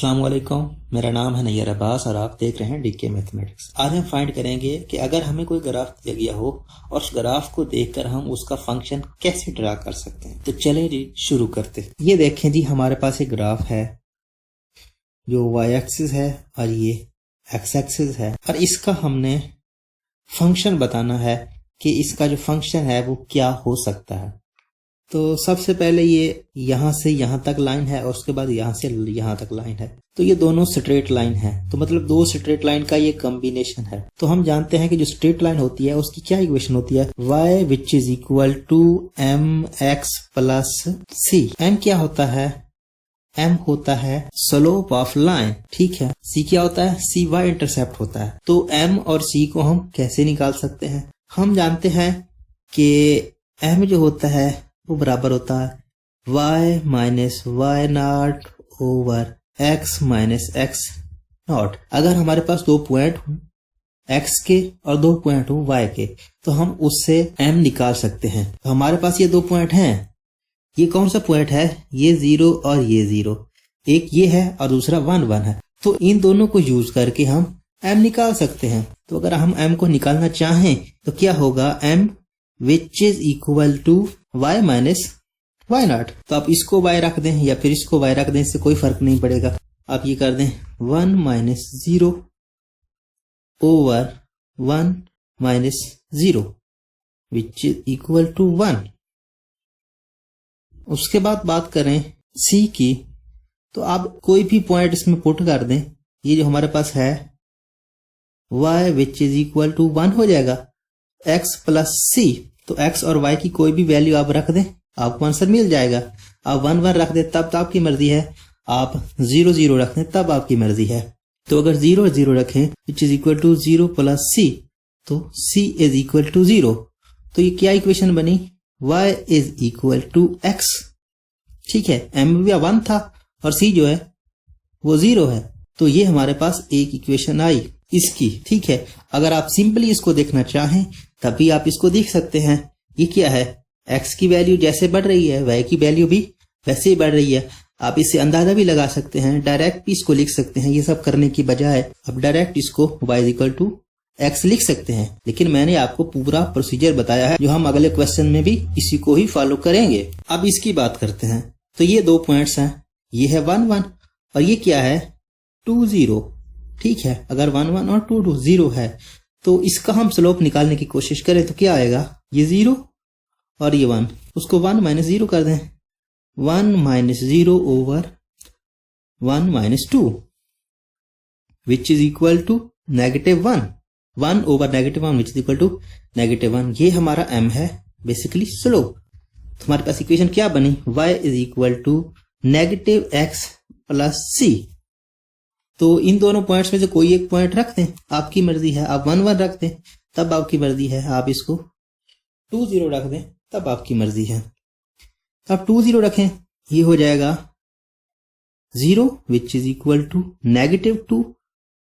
अस्सलाम वालेकुम, मेरा नाम है नैयर अब्बास और आप देख रहे हैं डीके मैथमेटिक्स। आज हम फाइंड करेंगे कि अगर हमें कोई ग्राफ दिया गया हो और उस ग्राफ को देखकर हम उसका फंक्शन कैसे ड्रा कर सकते हैं। तो चलें जी शुरू करते हैं। ये देखें जी, हमारे पास एक ग्राफ है जो वाई एक्सिस है और ये एक्स एक्सिस है और इसका हमने फंक्शन बताना है कि इसका जो फंक्शन है वो क्या हो सकता है। तो सबसे पहले ये यहाँ से यहाँ तक लाइन है और उसके बाद यहाँ से यहाँ तक लाइन है। तो ये दोनों स्ट्रेट लाइन है, तो मतलब दो स्ट्रेट लाइन का ये कॉम्बिनेशन है। तो हम जानते हैं कि जो स्ट्रेट लाइन होती है उसकी क्या इक्वेशन होती है, y which is equal to mx plus c। m क्या होता है, m होता है स्लोप ऑफ लाइन, ठीक है। c क्या होता है, cy इंटरसेप्ट होता है। तो m और c को हम कैसे निकाल सकते हैं, हम जानते हैं कि m जो होता है वो बराबर होता है y minus y not over x minus x naught. अगर हमारे पास दो पॉइंट हो x के और दो पॉइंट हो y के तो हम उससे m निकाल सकते हैं। तो हमारे पास ये दो पॉइंट हैं, ये कौन सा पॉइंट है, ये 0 और ये 0, एक ये है और दूसरा 1 1 है। तो इन दोनों को यूज करके हम m निकाल सकते हैं। तो अगर हम m को निकालना चाहें तो क्या होगा, m which is equal to y minus y naught. तो आप इसको y रख दें या फिर इसको y रख दें, इससे कोई फर्क नहीं पड़ेगा। आप ये कर दें 1 minus 0 over 1 minus 0 which is equal to 1। उसके बाद बात करें c की, तो आप कोई भी पॉइंट इसमें पुट कर दें। ये जो हमारे पास है y which is equal to 1 हो जाएगा x प्लस c। तो x और y की कोई भी वैल्यू आप रख दें, आपको आंसर मिल जाएगा। आप 1 1 रख दें तब तो आपकी मर्जी है, आप 0 0 रख दें तब आपकी मर्जी है। तो अगर 0 0 रखें which is equal to 0 plus c, तो c इज इक्वल टू 0। तो ये क्या इक्वेशन बनी, y is equal to x, ठीक है। m भी 1 था और c जो है वो 0 है। तो ये हमारे पास एक इक्वेशन आई इसकी, ठीक है। अगर आप सिंपली इसको देखना चाहें तभी आप इसको देख सकते हैं। ये क्या है, x की वैल्यू जैसे बढ़ रही है y की वैल्यू भी वैसे ही बढ़ रही है। आप इससे अंदाजा भी लगा सकते हैं, डायरेक्ट भी इसको लिख सकते हैं। ये सब करने की बजाय आप डायरेक्ट इसको y is equal to x लिख सकते हैं। लेकिन मैंने आपको पूरा प्रोसीजर बताया है जो हम अगले क्वेश्चन में भी इसी को ही फॉलो करेंगे। अब इसकी बात करते हैं। तो ये दो पॉइंट्स हैं, ये है 1 1 और ये क्या है 2 0, ठीक है। अगर 1 1 और 2 2 0 है तो इसका हम स्लोप निकालने की कोशिश करें तो क्या आएगा, ये 0 और ये 1, उसको 1 माइनस 0 कर दें, 1 minus 0 over 1 minus 2 which is equal to negative 1, 1 over negative 1 which is equal to negative 1। ये हमारा m है बेसिकली स्लोप। तो हमारे पास इक्वेशन क्या बनी, y is equal to negative x plus c। तो इन दोनों पॉइंट्स में से कोई एक पॉइंट रख दें, आपकी मर्जी है। आप 1 1 रख दें तब आपकी मर्जी है, आप इसको 2 0 रख दें तब आपकी मर्जी है। अब 2 0 रखें, ये हो जाएगा 0 which is equal to negative 2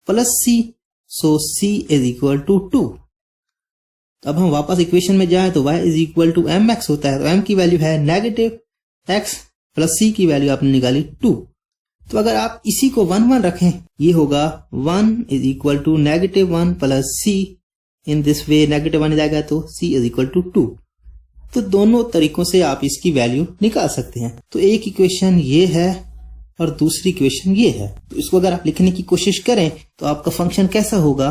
plus c, so c is equal to 2। अब हम वापस इक्वेशन में जाएं तो y is equal to mx होता है। तो m की वैल्यू है नेगेटिव x प्लस c की वैल्यू आपने निकाली 2। तो अगर आप इसी को 1 1 रखें, ये होगा 1 is equal to negative 1 plus c। In this way negative 1 जाएगा तो c इज इक्वल टू 2। तो दोनों तरीकों से आप इसकी वैल्यू निकाल सकते हैं। तो एक इक्वेशन ये है और दूसरी इक्वेशन ये है। तो इसको अगर आप लिखने की कोशिश करें तो आपका फंक्शन कैसा होगा,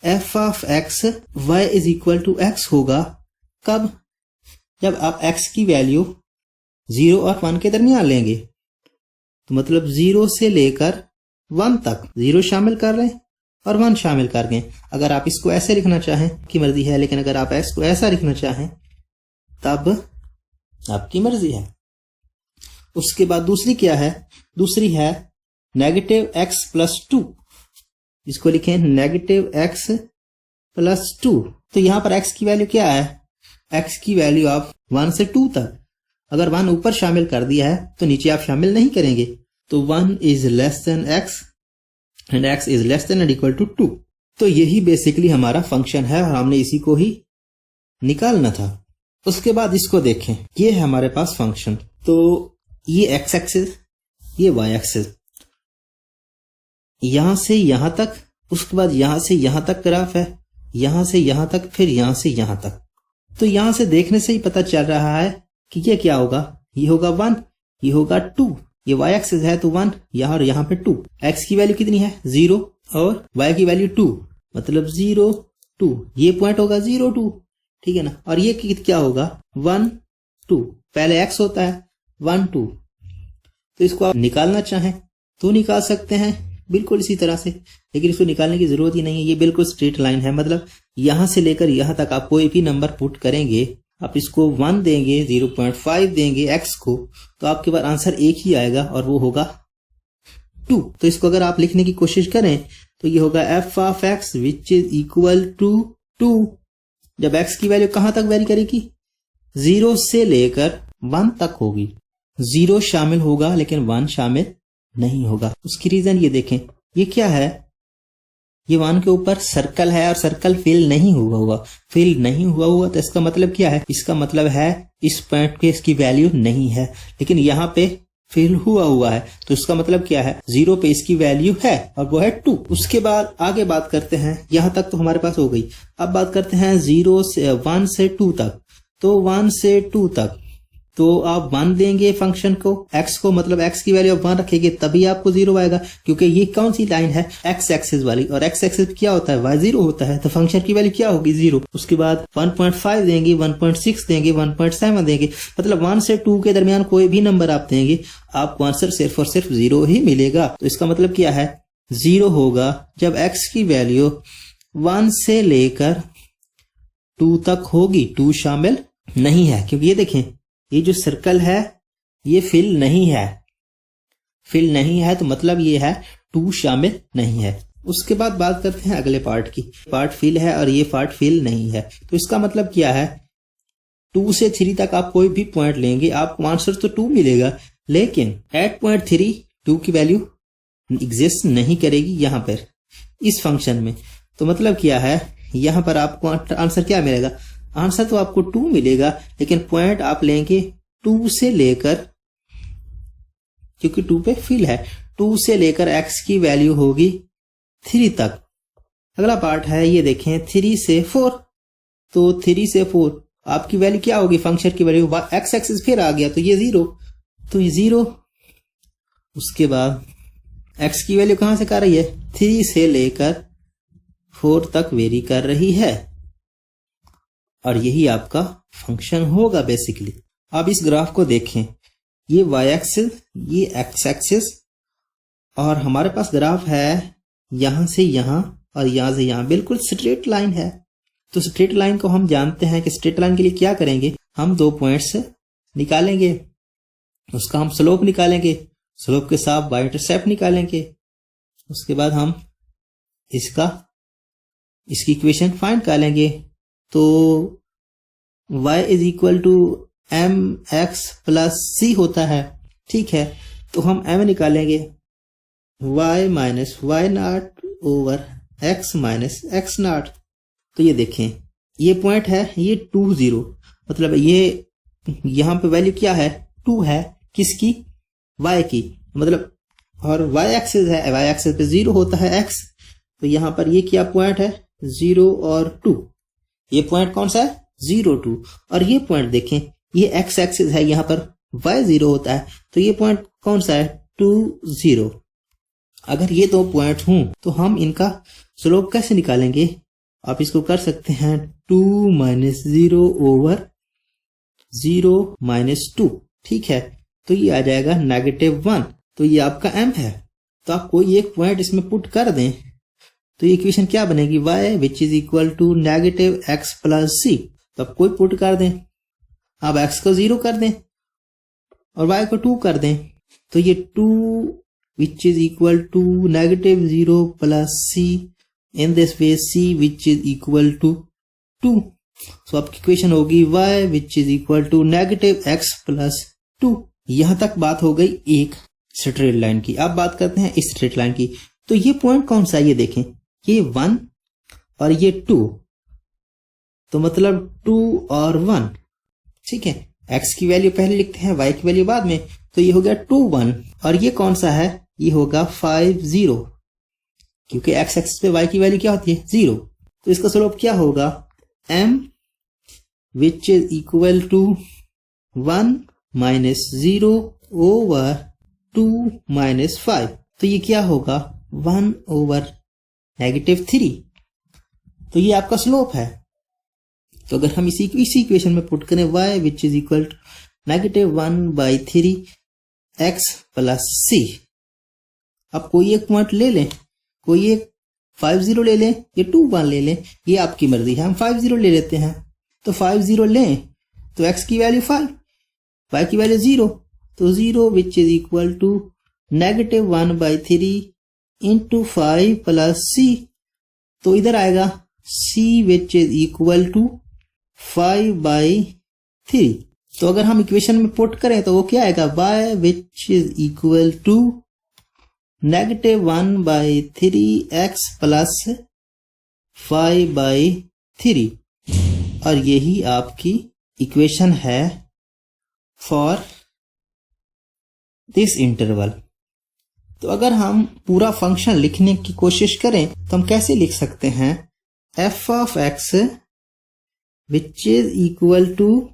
f of x y is equal to x होगा। कब, जब आप x की वैल्यू 0 और 1 के दरमियान लेंगे। तो मतलब 0 से लेकर 1 तक 0 शामिल कर रहे हैं और 1 शामिल कर गए। अगर आप इसको ऐसे लिखना चाहें की मर्जी है, लेकिन अगर आप x को ऐसा लिखना चाहें तब आपकी मर्जी है। उसके बाद दूसरी क्या है, दूसरी है नेगेटिव x प्लस 2। इसको लिखें नेगेटिव x प्लस 2। तो यहां पर x की वैल्यू क्या है, x की वैल्यू आप 1 से 2 तक, अगर 1 ऊपर शामिल कर दिया है तो नीचे आप शामिल नहीं करेंगे। तो 1 is less than x and x is less than and equal to 2। तो यही बेसिकली हमारा फंक्शन है और हमने इसी को ही निकालना था। उसके बाद इसको देखें, ये है हमारे पास फंक्शन। तो ये x एक्सिस, ये y एक्सिस। यहां से यहां तक, उसके बाद यहां से यहां तक ग्राफ है, यहां से यहां तक, फिर यहां से यहां तक। तो यहां से देखने से ही पता चल रहा है कि ये क्या होगा, ये होगा 1, ये होगा 2, ये y एक्सिस है तो 1, यहां और यहां पे 2। x की वैल्यू कितनी है 0 और y की वैल्यू 2, मतलब 0 2, ये पॉइंट होगा 0 2, ठीक है ना। और ये क्या होगा 1 2, पहले x होता है 1 2। तो इसको आप निकालना चाहें तो निकाल सकते हैं बिल्कुल इसी तरह से, लेकिन इसको निकालने की जरूरत ही नहीं है, ये बिल्कुल स्ट्रेट लाइन है। मतलब यहां से लेकर यहां तक आप कोई भी नंबर पुट करेंगे, आप इसको 1 देंगे, 0.5 देंगे x को, तो आपके पास आंसर एक ही आएगा और वो होगा 2। तो इसको अगर आप लिखने की कोशिश करें तो ये होगा f of x which is equal to 2। जब x की वैल्यू कहां तक वेरी करेगी, 0 से लेकर 1 तक होगी। 0 शामिल होगा लेकिन 1 शामिल नहीं होगा। उसकी रीजन ये देखें, ये क्या है, ये 1 के ऊपर सर्कल है और सर्कल फिल नहीं हुआ हुआ, फिल नहीं हुआ हुआ तो इसका मतलब क्या है, इसका मतलब है इस पॉइंट पे इसकी वैल्यू नहीं है, लेकिन यहाँ पे फिल हुआ हुआ है, तो इसका मतलब क्या है 0 पे इसकी वैल्यू है और वो है 2। उसके बाद आगे बात करते हैं, यहां तक तो हमारे पास हो गई। अब बात करते हैं 1 से 2 तक। तो 1 से 2 तक तो आप 1 देंगे फंक्शन को, x को, मतलब x की वैल्यू आप 1 रखेंगे तभी आपको 0 आएगा, क्योंकि ये कौन सी लाइन है x एक्सिस वाली, और x एक्सिस क्या होता है y 0 होता है, तो फंक्शन की वैल्यू क्या होगी 0। उसके बाद 1.5 देंगे, 1.6 देंगे, 1.7 देंगे, मतलब 1 से 2 के दरमियान कोई भी नंबर आप देंगे आपको आंसर सिर्फ और सिर्फ 0 ही मिलेगा। तो इसका मतलब क्या है 0 होगा जब x की वैल्यू 1 से लेकर 2 तक होगी, 2 शामिल नहीं है, क्योंकि ये देखें ये जो सर्कल है ये फिल नहीं है, फिल नहीं है तो मतलब ये है 2 शामिल नहीं है। उसके बाद बात करते हैं अगले पार्ट की, पार्ट फिल है और ये पार्ट फिल नहीं है। तो इसका मतलब क्या है 2 से 3 तक आप कोई भी पॉइंट लेंगे आपको आंसर तो 2 मिलेगा, लेकिन एट पॉइंट 3 2 की वैल्यू एग्जिस्ट नहीं करेगी यहां पर इस फंक्शन में। तो मतलब क्या है यहां पर आपको आंसर क्या मिलेगा, आंसर तो आपको 2 मिलेगा, लेकिन पॉइंट आप लेंगे 2 से लेकर, क्योंकि 2 पे फिल है, 2 से लेकर x की वैल्यू होगी 3 तक। अगला पार्ट है ये देखें 3 से 4। तो 3 से 4 आपकी वैल्यू क्या होगी, फंक्शन की वैल्यू x एक्सिस फिर आ गया तो ये 0, तो ये 0। उसके बाद x की वैल्यू कहां से कर रही है 3 से लेकर 4 तक वेरी कर रही है, और यही आपका फंक्शन होगा बेसिकली। अब इस ग्राफ को देखें, ये y एक्सिस, ये x एक्सिस, और हमारे पास ग्राफ है यहां से यहां और यहां से यहां, बिल्कुल स्ट्रेट लाइन है। तो स्ट्रेट लाइन को हम जानते हैं कि स्ट्रेट लाइन के लिए क्या करेंगे, हम 2 पॉइंट्स निकालेंगे, उसका हम स्लोप निकालेंगे, स्लोप के साथ y इंटरसेप्ट निकालेंगे, उसके बाद हम इसकी इक्वेशन फाइंड कर लेंगे। तो y is equal to m x plus c होता है, ठीक है। तो हम m निकालेंगे y minus y not over x minus x not. तो ये देखें ये पॉइंट है ये 2 0, मतलब ये यहां पे वैल्यू क्या है 2 है, किसकी y की, मतलब और y एक्सिस है, y एक्सिस पे 0 होता है x, तो यहां पर ये क्या पॉइंट है 0 और 2, ये पॉइंट कौन सा है 0 2, और ये पॉइंट देखें ये x एक्सिस है, यहां पर y 0 होता है, तो ये पॉइंट कौन सा है 2 0। अगर ये 2 पॉइंट हों तो हम इनका स्लोप कैसे निकालेंगे, आप इसको कर सकते हैं 2 माइनस 0 ओवर 0 माइनस 2, ठीक है। तो ये आ जाएगा -1, तो ये आपका m है। तो आप कोई एक पॉइंट इसमें पुट कर दें तो ये इक्वेशन क्या बनेगी y which is equal to -x plus c. तो आप कोई पुट कर दें, आप x को 0 कर दें और y को 2 कर दें, तो ये 2 which is equal to -0 plus c, in this way c which is equal to 2। तो आपकी इक्वेशन होगी y which is equal to -x plus 2। यहां तक बात हो गई एक स्ट्रेट लाइन की। अब बात करते हैं इस स्ट्रेट लाइन की। तो ये पॉइंट कौन सा है, ये देखें ये 1 और ये 2, तो मतलब 2 और 1, ठीक है। x की वैल्यू पहले लिखते हैं, y की वैल्यू बाद में, तो ये हो गया 2 1, और ये कौन सा है ये होगा 5 0, क्योंकि एक्स एक्सिस पे y की वैल्यू क्या होती है 0। तो इसका स्लोप क्या होगा m which is equal to 1 minus 0 over 2 minus 5। तो ये क्या होगा 1 ओवर -3। तो ये आपका स्लोप है। तो अगर हम इसी इक्वेशन में पुट करें y which is equal to -1/3 x plus c। अब कोई एक पॉइंट ले लें, कोई एक 50 ले लें या 21 ले लें, ये आपकी मर्जी है। हम 50 ले लेते हैं। तो 50 लें तो x की वैल्यू 5, y की वैल्यू 0। तो 0 which is equal to -1/3 into 5 plus c। तो इधर आएगा c which is equal to 5/3। तो अगर हम इक्वेशन में पुट करें तो वो क्या आएगा y which is equal to -1/3 x plus 5/3। और यही आपकी इक्वेशन है फॉर दिस इंटरवल। तो अगर हम पूरा फंक्शन लिखने की कोशिश करें तो हम कैसे लिख सकते हैं f of x which is equal to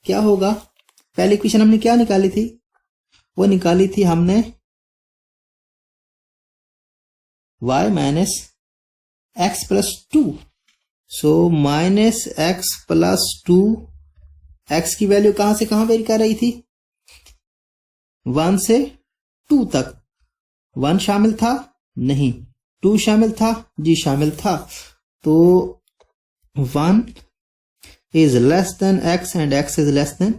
क्या होगा। पहली इक्वेशन हमने क्या निकाली थी, वो निकाली थी हमने y minus x plus 2। So minus x plus 2, x की वैल्यू कहां से कहां वेरी कर रही थी 1 से 2 तक। 1 शामिल था नहीं, 2 शामिल था जी शामिल था। तो 1 is less than x and x is less then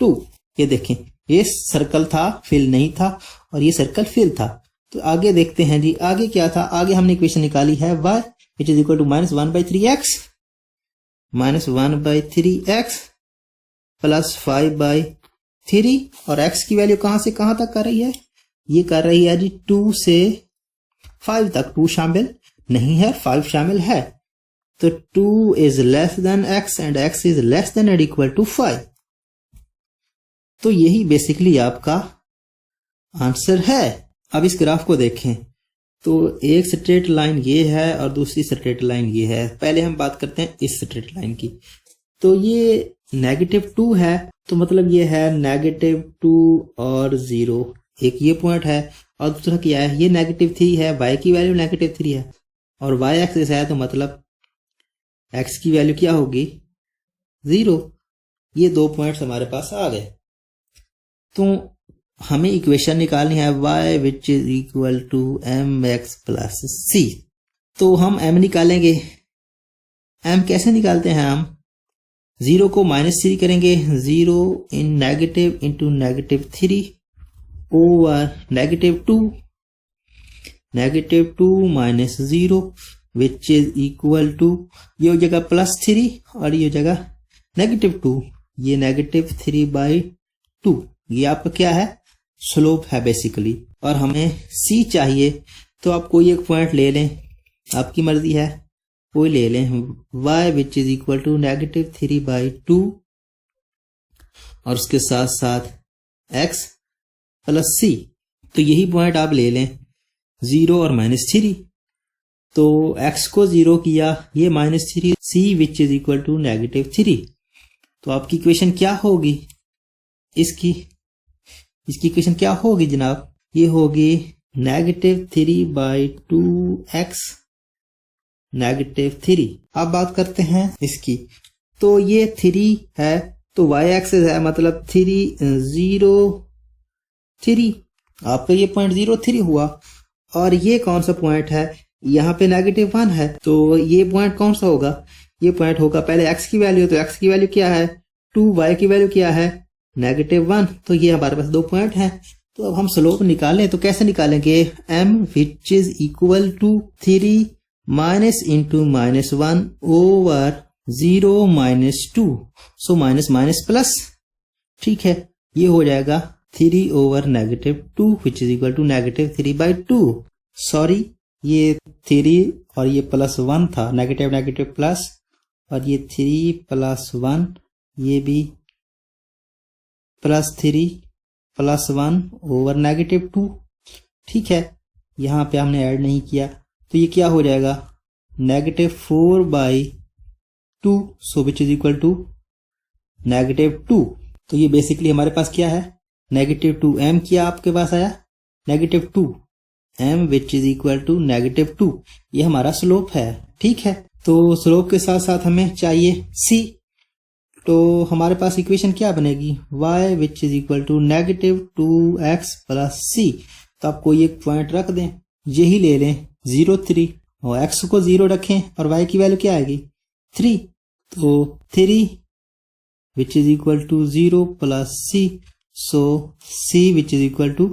2। ये देखें, ये सर्कल था फिल नहीं था और ये सर्कल फिल था। तो आगे देखते हैं जी, आगे क्या था। आगे हमने इक्वेशन निकाली है y which is equal to -1/3x minus 1/3x plus 5/3। और x की वैल्यू कहां से कहां तक कर रही है, ये कर रही है जी 2 से 5 तक। 2 शामिल नहीं है, 5 शामिल है। तो 2 is less than x and x is less than and equal to 5। तो यही बेसिकली आपका आंसर है। अब इस ग्राफ को देखें तो एक स्ट्रेट लाइन ये है और दूसरी स्ट्रेट लाइन ये है। पहले हम बात करते हैं इस स्ट्रेट लाइन की। तो ये -2 है, तो मतलब ये है -2 और 0। एक ये पॉइंट है और दूसरा क्या है, ये -3 है, y की वैल्यू -3 है और y एक्सिस है, तो मतलब x की वैल्यू क्या होगी 0। ये 2 पॉइंट्स हमारे पास आ गए। तो हमें इक्वेशन निकालनी है y which is equal to mx plus c। तो हम m निकालेंगे। m कैसे निकालते हैं हम, 0 को -3 करेंगे, 0 इन negative into -3 over -2 minus 0 which is equal to, ये हो जाएगा +3 और ये हो जाएगा -2। ये -3/2। ये आपका क्या है स्लोप है बेसिकली। और हमें c चाहिए, तो आप कोई एक पॉइंट ले लें, आपकी मर्जी है, कोई ले लें। y which is equal to -3/2 और उसके साथ साथ x प्लस c। तो यही पॉइंट आप ले लें 0 और -3। तो x को 0 किया, ये -3, c which is equal to -3। तो आपकी इक्वेशन क्या होगी, इसकी इक्वेशन क्या होगी जनाब, ये होगी -3/2x -3। अब बात करते हैं इसकी। तो ये 3 है, तो y एक्सिस है, मतलब 3 0 3। आपका ये पॉइंट 0 3 हुआ। और ये कौन सा पॉइंट है, यहाँ पे -1 है, तो ये पॉइंट कौन सा होगा, ये पॉइंट होगा पहले x की वैल्यू। तो x की वैल्यू क्या है 2, y की वैल्यू क्या है -1। तो ये हमारे पास 2 पॉइंट हैं। तो अब हम स्लोप निकालें तो कैसे निकालेंगे, m which is equal to 3 minus into -1 over 0 -2। So minus minus plus, ठीक है, ये हो जाएगा 3 over -2 which is equal to -3/2। Sorry, ये 3 और ये +1 था, नेगेटिव प्लस, और ये 3 + 1, ये भी +3 + 1 ओवर -2। ठीक है, यहाँ पे हमने ऐड नहीं किया, तो ये क्या हो जाएगा, -4/2, सो विच इज इक्वल टू -2। तो ये बेसिकली हमारे पास क्या है, -2 m क्या आपके पास आया, -2 m which is equal to -2। ये हमारा स्लोप है। ठीक है, तो स्लोप के साथ साथ हमें चाहिए c। तो हमारे पास इक्वेशन क्या बनेगी, y which is equal to -2x plus c। तो आप कोई एक पॉइंट रख दें, यही ले लें 0, 3, और x को 0 रखें और y की वैल्यू क्या आएगी 3। तो 3 which is equal to 0 plus c, so c which is equal to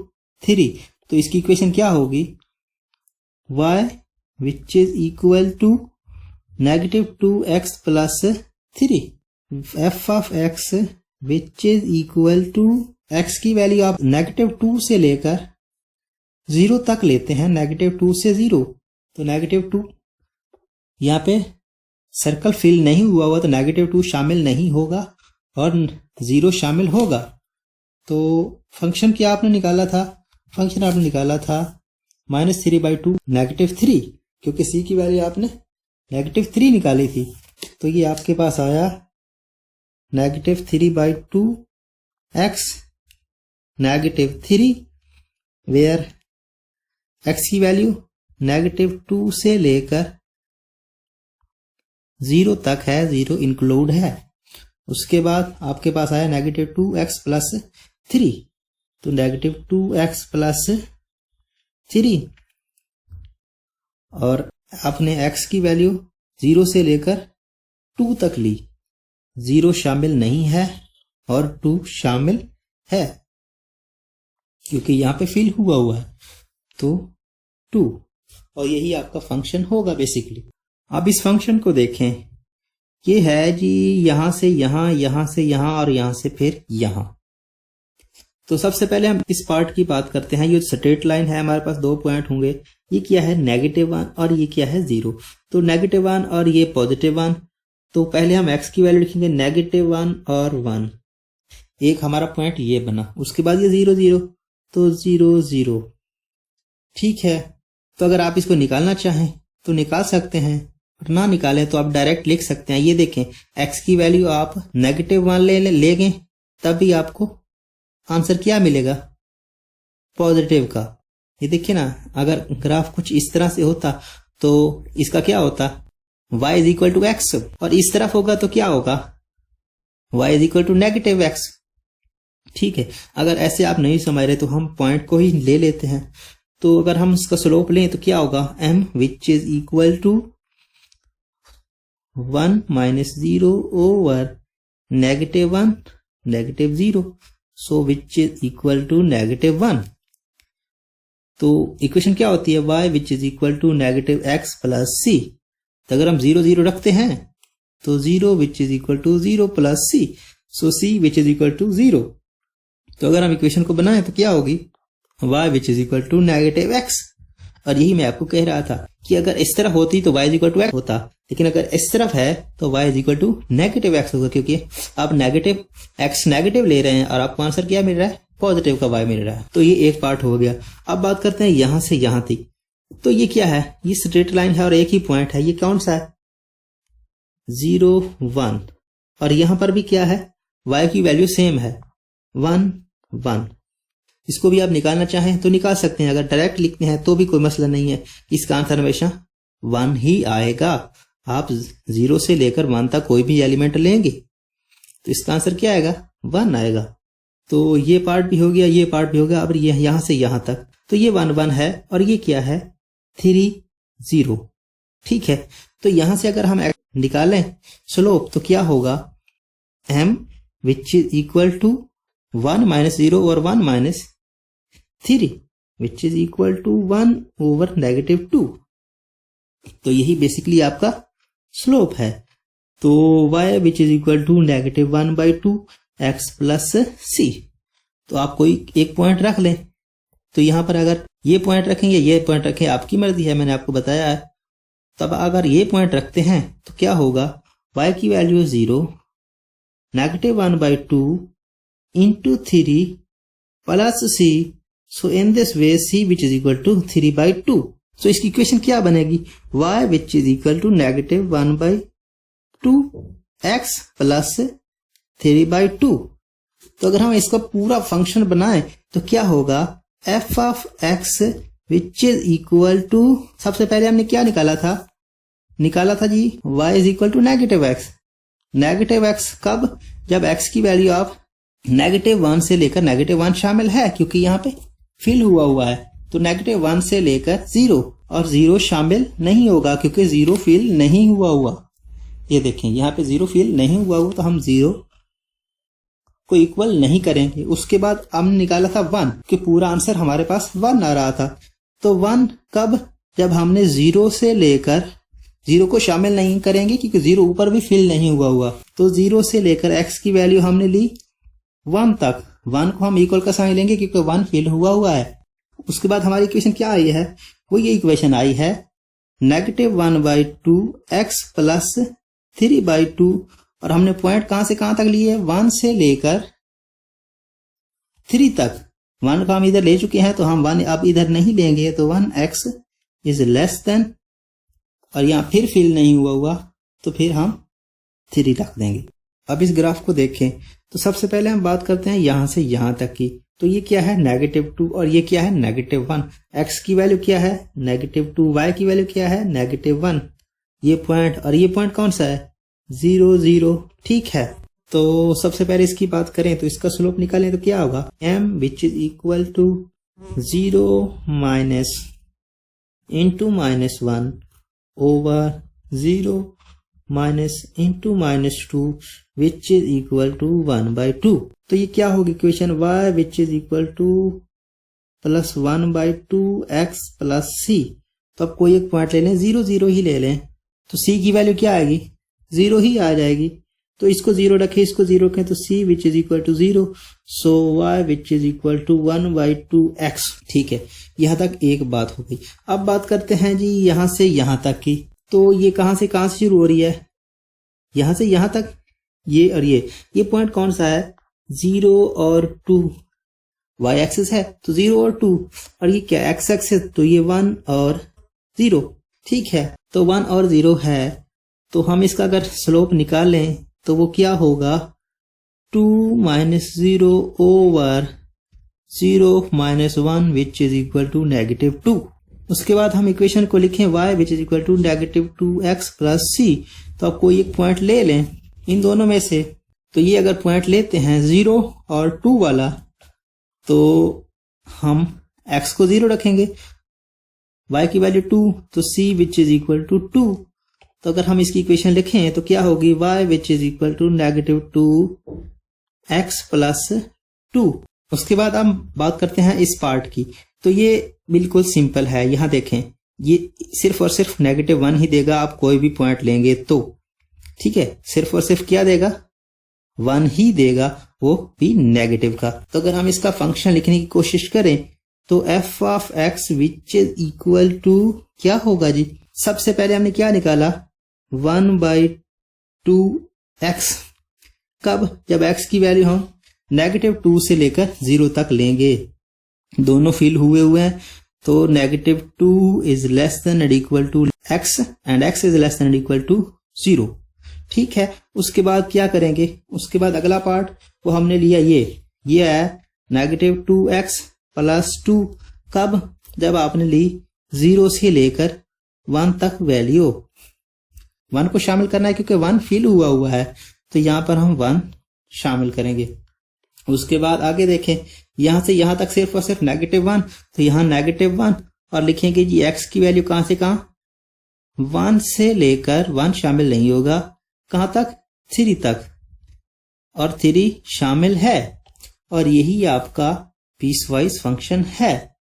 3। तो इसकी इक्वेशन क्या होगी, y which is equal to -2x plus 3, f of x which is equal to, x की वैल्यू आप -2 से लेकर 0 तक लेते हैं, -2 से 0, तो -2 यहाँ पे सर्कल फिल नहीं हुआ तो -2 शामिल नहीं होगा और 0 शामिल होगा। तो फंक्शन क्या आपने निकाला था, फंक्शन आपने निकाला था -3/2 -3, क्योंकि c की वैल्यू आपने -3 निकाली थी। तो ये आपके पास आया -3/2 x -3, वेयर x की वैल्यू -2 से लेकर 0 तक है, 0 इंक्लूड है। उसके बाद आपके पास आया -2x प्लस 3, तो -2x प्लस 3, और आपने x की वैल्यू 0 से लेकर 2 तक ली, 0 शामिल नहीं है और 2 शामिल है, क्योंकि यहां पे फिल हुआ है, तो 2, और यही आपका फंक्शन होगा बेसिकली। अब इस फंक्शन को देखें, ये है जी यहां से यहां, यहां से यहां और यहां से फिर यहां। तो सबसे पहले हम इस पार्ट की बात करते हैं। ये स्ट्रेट लाइन है, हमारे पास 2 पॉइंट होंगे, ये क्या है -1 और ये क्या है 0। तो -1 और ये +1, तो पहले हम x की वैल्यू लिखेंगे -1 और 1, एक हमारा पॉइंट ये बना। उसके बाद ये 0, 0, तो 0, 0। ठीक है, तो अगर आप इसको निकालना चाहें तो निकाल सकते हैं, और ना निकालें तो आप डायरेक्ट लिख सकते हैं। ये देखें, x की वैल्यू आप -1 लेंगे तब भी आपको आंसर क्या मिलेगा, पॉजिटिव का। ये देखिए ना, अगर ग्राफ कुछ इस तरह से होता तो इसका क्या होता, y is equal to x, और इस तरफ होगा तो क्या होगा, y is equal to -x। ठीक है, अगर ऐसे आप नहीं समझ रहे तो हम पॉइंट को ही ले लेते हैं। तो अगर हम इसका स्लोप लें तो क्या होगा, m which is equal to 1 - 0 over -1 -0, so which is equal to -1। तो इक्वेशन क्या होती है, y which is equal to -x plus c। तो अगर हम 0, 0 रखते हैं तो 0 which is equal to 0 plus c, so c which is equal to 0। तो अगर हम इक्वेशन को बनाएं तो क्या होगी, y which is equal to -x। और यही मैं आपको कह रहा था कि अगर इस तरफ होती तो y is equal to x होता, लेकिन अगर इस तरफ है तो y is equal to -x होगा, क्योंकि आप x नेगेटिव ले रहे हैं और आपको आंसर क्या मिल रहा है, पॉजिटिव का y मिल रहा है। तो ये एक पार्ट हो गया। अब बात करते हैं यहां से यहां तक। तो ये क्या है, ये स्ट्रेट लाइन है और एक ही पॉइंट है, ये कौन सा है, 0, 1, और यहां पर भी क्या है, y की वैल्यू सेम है 1, 1। इसको भी आप निकालना चाहें तो निकाल सकते हैं, अगर डायरेक्ट लिखते हैं तो भी कोई मसला नहीं है, इसका आंसर हमेशा 1 ही आएगा। आप 0 से लेकर 1 तक कोई भी एलिमेंट लेंगे तो इसका आंसर क्या आएगा, 1 आएगा। तो ये पार्ट भी हो गया, ये पार्ट भी हो गया। अब ये यहां से यहां तक तो ये 1, 1 है और ये क्या है 3, 0। ठीक है, तो यहां से अगर हम निकालें स्लोप तो क्या होगा, m which is equal to 1 - 0 और 1 - 3 which is equal to 1 over -2। तो यही बेसिकली आपका स्लोप है। तो y which is equal to -1/2 x plus c। तो आप कोई एक पॉइंट रख लें, तो यहां पर अगर ये पॉइंट रखेंगे, ये पॉइंट रखें, आपकी मर्जी है, मैंने आपको बताया है। तब अगर ये पॉइंट रखते हैं तो क्या होगा, y की value 0, -1/2 into 3 plus c, so in this way c which is equal to 3/2। So इसकी इक्वेशन क्या बनेगी, y which is equal to -1/2 x plus 3/2। तो अगर हम इसका पूरा फंक्शन बनाएं तो क्या होगा, f of x which is equal to, सबसे पहले हमने क्या निकाला था जी y is equal to -x। -x कब, जब x की वैल्यू आप -1 से लेकर -1 शामिल है, क्योंकि यहाँ पे फिल हुआ है, तो -1 से लेकर 0 और 0 शामिल नहीं होगा क्योंकि 0 फिल नहीं हुआ। ये देखें यहाँ पे 0 फिल नहीं हुआ तो हम 0 को इक्वल नहीं करेंगे। उसके बाद हमने निकाला था 1, कि पूरा आंसर हमारे पास 1 आ रहा था। तो 1 कब, जब हमने 0 से लेकर, 0 को शामिल नहीं करेंगे क्योंकि 0 ऊपर भी फिल नहीं हुआ। तो 0 से लेकर x की वैल्यू हमने ली 1 तक, 1 को हम इक्वल का साइन लेंगे क्योंकि 1 फिल हुआ है। उसके बाद हमारी इक्वेशन क्या आई है, वो ये इक्वेशन आई है -1/2 x प्लस 3/2, और हमने पॉइंट कहां से कहां तक लिए, 1 से लेकर 3 तक। 1 को हम इधर ले चुके हैं तो हम 1 अब इधर नहीं लेंगे, तो 1x इज लेस देन, और यहां फिर फिल नहीं हुआ तो फिर हम 3 रख देंगे। अब इस ग्राफ को देखें तो सबसे पहले हम बात करते हैं यहां से यहां तक की। तो ये क्या है, -2, और ये क्या है, -1। x की वैल्यू क्या है, -2, y की वैल्यू क्या है, -1। ये पॉइंट, और ये पॉइंट कौन सा है, 0 0। ठीक है, तो सबसे पहले इसकी बात करें तो इसका स्लोप निकालें तो क्या होगा, m which is equal to 0 minus into -1 over 0 minus into -2 which is equal to 1/2। तो ये क्या होगी equation, y which is equal to plus 1/2 x plus c। तो अब कोई एक पॉइंट ले लें, 0 0 ही ले लें, तो c की वैल्यू क्या आएगी, 0 ही आ जाएगी। तो इसको 0 रखें, इसको 0 रखें, तो c which is equal to 0, so y which is equal to 1/2 x। ठीक है, यहां तक एक बात हो गई। अब बात करते हैं जी यहां से यहां तक की। तो ये कहां से शुरू हो रही है, यहां से यहां तक, ये और ये पॉइंट कौन सा है, 0 और 2, y एक्सिस है तो 0 और 2, और ये क्या x एक्सिस, तो ये 1 और 0। ठीक है, तो 1 और 0 है, तो हम इसका अगर स्लोप निकालें तो वो क्या होगा, 2 - 0 over 0 - 1 which is equal to -2। उसके बाद हम इक्वेशन को लिखें y which is equal to -2x plus c। तो आप कोई एक पॉइंट ले लें इन दोनों में से। तो ये अगर पॉइंट लेते हैं 0 और 2 वाला, तो हम x को 0 रखेंगे, y की वैल्यू 2, तो c which is equal to 2। तो अगर हम इसकी इक्वेशन लिखें तो क्या होगी, y which is equal to -2x plus 2। उसके बाद हम बात करते हैं इस पार्ट की। तो ये बिल्कुल सिंपल है, यहां देखें ये सिर्फ और सिर्फ -1 ही देगा, आप कोई भी पॉइंट लेंगे तो। ठीक है, सिर्फ और सिर्फ क्या देगा, 1 ही देगा, वो भी नेगेटिव का। तो अगर हम इसका फंक्शन लिखने की कोशिश करें तो f of x which is equal to क्या होगा जी, सबसे पहले हमने क्या निकाला, 1/2x। कब, जब x की वैल्यू हम -2 से लेकर 0 तक लेंगे, दोनों फिल हुए हैं, तो -2 इज लेस देन और equal to x and x is less than और इक्वल टू 0। ठीक है, उसके बाद क्या करेंगे, उसके बाद अगला पार्ट वो हमने लिया ये है -2x प्लस 2। कब, जब आपने ली 0 से लेकर 1 तक वैल्यू, 1 को शामिल करना है क्योंकि 1 फिल हुआ है, तो यहां पर हम 1 शामिल करेंगे। उसके बाद आगे देखें, यहां से यहां तक सिर्फ और सिर्फ -1, तो यहां -1 और लिखेंगे जी x की वैल्यू कहां से कहां, 1 से लेकर 1 शामिल नहीं होगा, कहां तक, 3 तक, और 3 शामिल है, और यही आपका पीस वाइज फंक्शन है।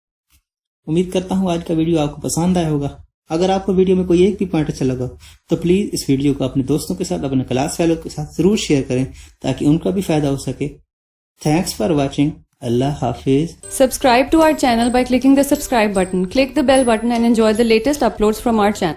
उम्मीद करता हूं आज का वीडियो आपको पसंद आया होगा। अगर आपको वीडियो में कोई एक भी पॉइंट अच्छा लगा तो प्लीज इस वीडियो को अपने दोस्तों के साथ, अपने क्लास फेलो के साथ जरूर शेयर करें ताकि उनका भी फायदा हो सके। Thanks for watching. Allah Hafiz. Subscribe to our channel by clicking the subscribe button. Click the bell button and enjoy the latest uploads from our channel.